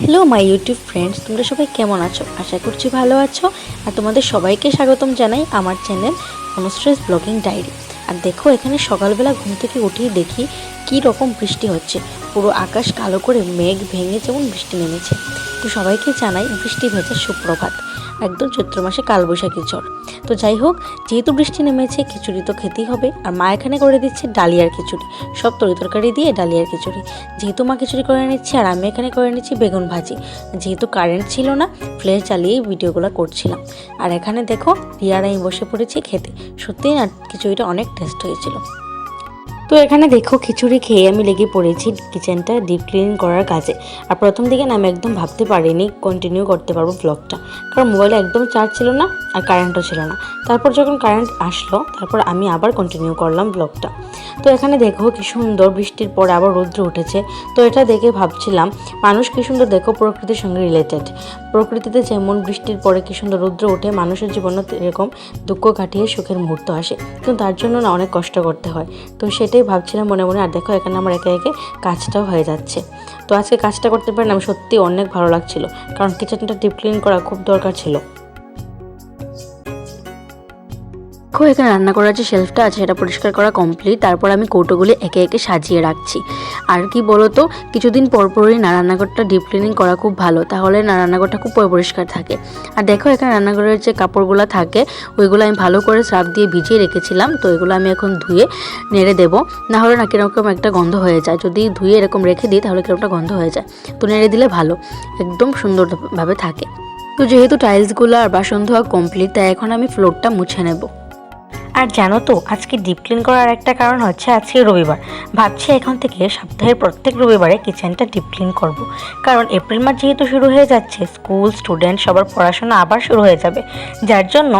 Hello my YouTube friends, তোমরা সবাই কেমন আছো? আশা করছি ভালো আছো। আর তোমাদের সবাইকে স্বাগতম জানাই আমার চ্যানেল অনুশ্রেস ব্লগিং ডায়েরি। আর দেখো, এখানে সকালবেলা ঘুম থেকে উঠেই দেখি কি রকম বৃষ্টি হচ্ছে। পুরো আকাশ কালো করে মেঘ ভেঙে যেমন বৃষ্টি নেমেছে। তো সবাইকে জানাই বৃষ্টি ভেজা সুপ্রভাত। একদম চৈত্র মাসে কালবৈশাখী ঝড়। তো যাই হোক, যেহেতু বৃষ্টি নেমেছে, খিচুড়ি তো খেতেই হবে। আর মা এখানে করে দিচ্ছে ডালিয়ার খিচুড়ি, সব তরকারি দিয়ে ডালিয়ার খিচুড়ি। যেহেতু মা খিচুড়ি করে নিচ্ছে আর আমি এখানে করে নিচ্ছি বেগুন ভাজি। যেহেতু কারেন্ট ছিল না, ফ্ল্যাশ জ্বালিয়েই ভিডিওগুলো করছিলাম। আর এখানে দেখো, রিয়ার আমি বসে পড়েছি খেতে। সত্যিই না, খিচুড়িটা অনেক টেস্ট হয়েছিল। তো এখানে দেখো, খিচুড়ি খেয়ে আমি লেগে পড়েছি কিচেনটা ডিপ ক্লিন করার কাজে। আর প্রথম দিকে না, আমি একদম ভাবতে পারিনি কন্টিনিউ করতে পারবো ব্লগটা, কারণ মোবাইলে একদম চার্জ ছিল না আর কারেন্টও ছিল না। তারপর যখন কারেন্ট আসলো, তারপর আমি আবার কন্টিনিউ করলাম ব্লগটা। তো এখানে দেখো কি সুন্দর, বৃষ্টির পরে আবার রৌদ্র উঠেছে। তো এটা দেখে ভাবছিলাম, মানুষ কি সুন্দর দেখো প্রকৃতির সঙ্গে রিলেটেড। প্রকৃতিতে যেমন বৃষ্টির পরে কি সুন্দর রৌদ্র ওঠে, মানুষের জীবনে এরকম দুঃখ কাটিয়ে সুখের মুহূর্ত আসে, কিন্তু তার জন্য না অনেক কষ্ট করতে হয়। তো সেটাই ভাবছিলাম মনে মনে। আর দেখো, এখানে আমার একে একে কাজটাও হয়ে যাচ্ছে। তো আজকে কাজটা করতে পারেন, আমি সত্যি অনেক ভালো লাগছিল, কারণ কিচেনটা ডিপ ক্লিন করা খুব দরকার ছিল। দেখো, এখানে রান্না করার যে শেলফটা আছে সেটা পরিষ্কার করা কমপ্লিট। তারপর আমি কৌটোগুলি একে একে সাজিয়ে রাখছি। আর কি বলো তো, কিছুদিন পরপরই না রান্নাঘরটা ডিপ ক্লিনিং করা খুব ভালো, তাহলে না রান্নাঘরটা খুব পরিষ্কার থাকে। আর দেখো, এখানে রান্নাঘরের যে কাপড়গুলো থাকে ওইগুলো আমি ভালো করে সার্ফ দিয়ে ভিজিয়ে রেখেছিলাম। তো এগুলো আমি এখন ধুয়ে নেড়ে দেবো, না হলে না কিরকম একটা গন্ধ হয়ে যায়। যদি ধুয়ে এরকম রেখে দিই তাহলে কিরকম একটা গন্ধ হয়ে যায়। তো নেড়ে দিলে ভালো, একদম সুন্দরভাবে থাকে। তো যেহেতু টাইলসগুলো আর বাসন ধোয়া কমপ্লিট, তাই এখন আমি ফ্লোরটা মুছে নেব। আর জানো তো, আজকে ডিপ ক্লিন করার একটা কারণ হচ্ছে আজকে রবিবার। ভাবছি এখন থেকে সপ্তাহের প্রত্যেক রবিবারে কিচেনটা ডিপ ক্লিন করব। কারণ এপ্রিল মাস যেহেতু শুরু হয়ে যাচ্ছে, স্কুল স্টুডেন্ট সবার পড়াশোনা আবার শুরু হয়ে যাবে, যার জন্য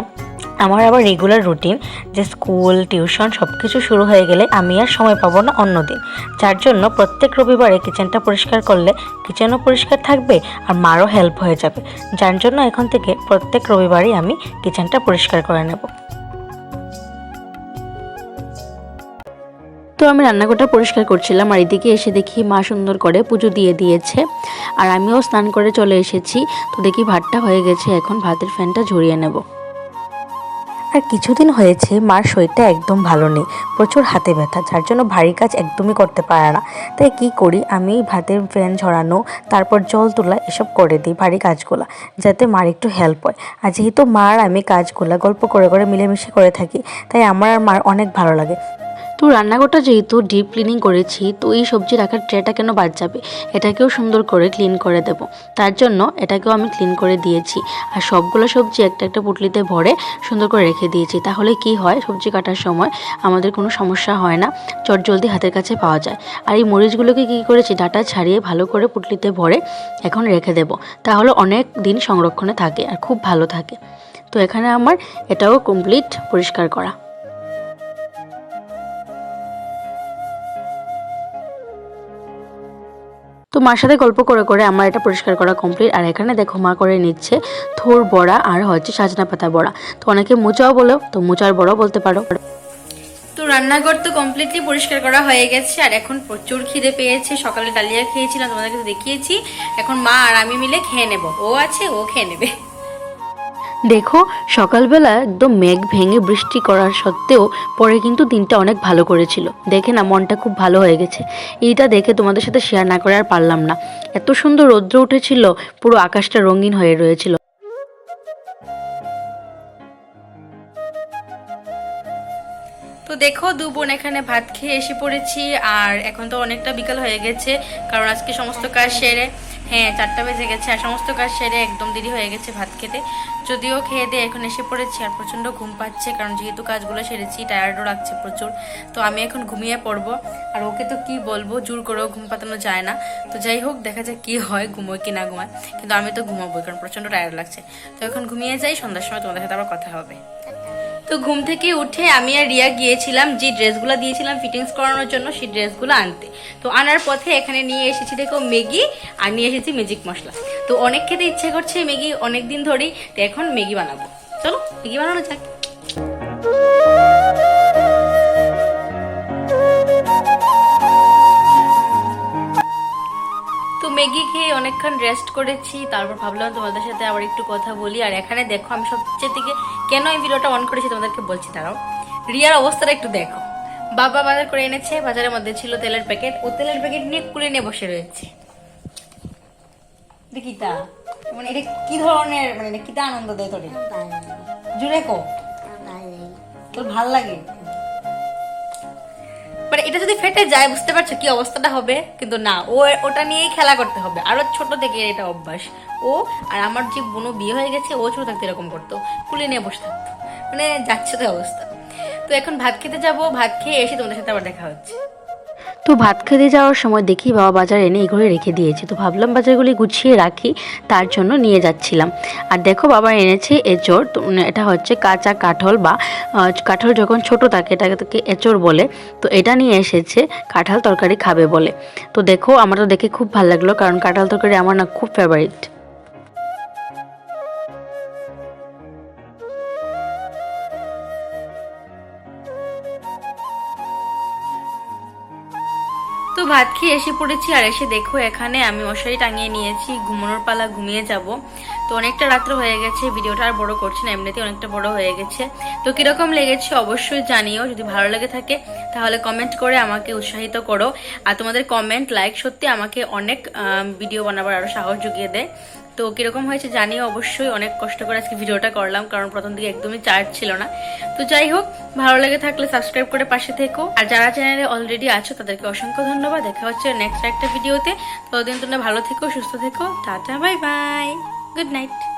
আমার আবার রেগুলার রুটিন যে স্কুল টিউশন সব কিছু শুরু হয়ে গেলে আমি আর সময় পাবো না অন্য দিন। যার জন্য প্রত্যেক রবিবারে কিচেনটা পরিষ্কার করলে কিচেনও পরিষ্কার থাকবে আর মারও হেল্প হয়ে যাবে। যার জন্য এখন থেকে প্রত্যেক রবিবারই আমি কিচেনটা পরিষ্কার করে নেব। তো আমি রান্নাঘরটা পরিষ্কার করছিলাম, আর এদিকে এসে দেখি মা সুন্দর করে পুজো দিয়ে দিয়েছে। আর আমিও স্নান করে চলে এসেছি। তো দেখি ভাতটা হয়ে গেছে, এখন ভাতের ফ্যানটা ঝরিয়ে নেব। আর কিছুদিন হয়েছে মার শরীরটা একদম ভালো নেই, প্রচুর হাতে ব্যথা, যার জন্য ভারী কাজ একদমই করতে পারে না। তাই কি করি, আমি ভাতের ফ্যান ঝরানো, তারপর জল তোলা এসব করে দিই ভারী কাজগুলো, যাতে মার একটু হেল্প হয়। আর যেহেতু মার আমি কাজগুলো গল্প করে করে মিলেমিশে করে থাকি, তাই আমার আর মার অনেক ভালো লাগে। তো রান্নাঘরটা যেহেতু ডিপ ক্লিনিং করেছি, তো এই সবজি রাখার ট্রেটা কেন বাদ যাবে, এটাকেও সুন্দর করে ক্লিন করে দেব। তার জন্য এটাকেও আমি ক্লিন করে দিয়েছি। আর সবগুলো সবজি একটা একটা পুটলিতে ভরে সুন্দর করে রেখে দিয়েছি। তাহলে কি হয়, সবজি কাটার সময় আমাদের কোনো সমস্যা হয় না, চটজলদি হাতের কাছে পাওয়া যায়। আর এই মরিচগুলোকে কী করেছি, ডাটা ছাড়িয়ে ভালো করে পুটলিতে ভরে এখন রেখে দেব। তাহলে অনেক দিন সংরক্ষণে থাকে আর খুব ভালো থাকে। তো এখানে আমার এটাও কমপ্লিট পরিষ্কার করা। তো মার সাথে গল্প করে করে আমার এটা পরিষ্কার করা কমপ্লিট। আর এখানে দেখো, মা করে নিচ্ছে থোর বড়া আর হচ্ছে সাজনা পাতা বড়া। তো অনেকে মোচাও বলো, তো মোচার বড়াও বলতে পারো। তো রান্নাঘর তো কমপ্লিটলি পরিষ্কার করা হয়ে গেছে। আর এখন প্রচুর খিদে পেয়েছে, সকালে ডালিয়া খেয়েছিলাম, তোমাদেরকে তো দেখিয়েছি। এখন মা আর আমি মিলে খেয়ে নেব, ও আছে ও খেয়ে নেবে। দেখো, সকালবেলা একদম মেঘ ভেঙে বৃষ্টি করার সত্ত্বেও পরে কিন্তু দিনটা অনেক ভালো করেছিল। দেখে না মনটা খুব ভালো হয়ে গেছে। এইটা দেখে তোমাদের সাথে শেয়ার না করে আর পারলাম না। এত সুন্দর রৌদ্র উঠেছিল, পুরো আকাশটা রঙিন হয়ে রয়েছিল। তো দেখো, দু বোন এখানে ভাত খেয়ে এসে পড়েছি। আর এখন তো অনেকটা বিকাল হয়ে গেছে, কারণ আজকে সমস্ত কাজ সেরে, হ্যাঁ 4টা বেজে গেছে, আর সমস্ত কাজ সেরে একদম দেরি হয়ে গেছে ভাত খেতে। যদিও খেয়ে দিয়ে এখন এসে পড়েছি, আর প্রচণ্ড ঘুম পাচ্ছে, কারণ যেহেতু কাজগুলো সেরেছি, টায়ার্ডও লাগছে প্রচুর। তো আমি এখন ঘুমিয়ে পড়বো। আর ওকে তো কি বলবো, জোর করেও ঘুম পাতানো যায় না। তো যাই হোক, দেখা যাক কি হয়, ঘুমোয় কি না ঘুমায়, কিন্তু আমি তো ঘুমাবো, কারণ প্রচণ্ড টায়ার্ড লাগছে। তো এখন ঘুমিয়ে যাই, সন্ধ্যার সময় তোমাদের সাথে আবার কথা হবে। তো ঘুম থেকে উঠে আমি আর রিয়া গিয়েছিলাম যে ড্রেসগুলো দিয়েছিলাম ফিটিংস করানোর জন্য, সেই ড্রেসগুলো আনতে। তো আনার পথে এখানে নিয়ে এসেছি দেখো ম্যাগি, আর নিয়ে এসেছি ম্যাজিক মশলা। তো অনেক খেতে ইচ্ছে করছে ম্যাগি অনেক দিন ধরেই, তো এখন ম্যাগি বানাবো। চলো ম্যাগি বানানো যাক। তো ম্যাগি খেয়ে অনেকক্ষণ রেস্ট করেছি, তারপর ভাবলাম তোমাদের সাথে আবার একটু কথা বলি। আর এখানে দেখো আমি সবচেয়ে থেকে কেন এই ভিডিওটা অন করেছি তোমাদেরকে বলছি, দাঁড়াও। রিয়ার অবস্থাটা একটু দেখো। বাবা বাজার করে এনেছে, বাজারের মধ্যে ছিল তেলের প্যাকেট, ও তেলের প্যাকেট নিয়ে কুলে নিয়ে বসে রয়েছে। দেখিতা মানে এটা কি ধরনের, মানে এটা কিতা আনন্দ দেয় তোর? জুড়ে কো তোর ভাল লাগে? মানে এটা যদি ফেটে যায় বুঝতে পারছো কি অবস্থাটা হবে, কিন্তু না, ও ওটা নিয়েই খেলা করতে হবে। আরো ছোট থেকে এটা অভ্যাস। ও আর আমার যে বোনও বিয়ে হয়ে গেছে, ও ছোট থাকতে এরকম করতো, কুলে নিয়ে বসে থাকতো, মানে যাচ্ছে তো অবস্থা। তো এখন ভাত খেতে যাবো, ভাত খেয়ে এসে তোমাদের সাথে আবার দেখা হচ্ছে। তো ভাত খেতে যাওয়ার সময় দেখি বাবা বাজার এনে এগুলো রেখে দিয়েছে, তো ভাবলাম বাজারগুলি গুছিয়ে রাখি, তার জন্য নিয়ে যাচ্ছিলাম। আর দেখো বাবা এনেছে এঁচড়, তো এটা হচ্ছে কাঁচা কাঁঠাল বা কাঁঠাল যখন ছোট থাকে এটাকে এঁচড় বলে। তো এটা নিয়ে এসেছে কাঁঠাল তরকারি খাবে বলে। তো দেখো আমার তো দেখে খুব ভালো লাগলো, কারণ কাঁঠাল তরকারি আমার না খুব ফেভারিট। তো ভাত খেয়ে এসে পড়েছি, আর এসে দেখো এখানে আমি মশারি টাঙিয়ে নিয়েছি, ঘুমানোর পালা, ঘুমিয়ে যাব। তো অনেকটা রাত্র হয়ে গেছে, ভিডিওটা আর বড় করছি না, এমনিতেই অনেকটা বড় হয়ে গেছে। তো কিরকম লেগেছে অবশ্যই জানিও, যদি ভালো লেগে থাকে তাহলে কমেন্ট করে আমাকে উৎসাহিত করো। আর তোমাদের কমেন্ট লাইক সত্যি আমাকে অনেক ভিডিও বানাবার আরো সাহস জুগিয়ে দেয়। তো কিরকম হয়েছে জানিও অবশ্যই, অনেক কষ্ট করে আজকে ভিডিওটা করলাম, কারণ প্রথম দিকে একদমই চার্জ ছিল না। তো যাই হোক, ভালো লেগে থাকলে সাবস্ক্রাইব করে পাশে থেকো, আর যারা চ্যানেলে অলরেডি আছো তাদেরকে অসংখ্য ধন্যবাদ। দেখা হচ্ছে নেক্সট একটা ভিডিওতে। ততদিন তোমরা ভালো থেকো, সুস্থ থেকো, tata, bye bye, good night.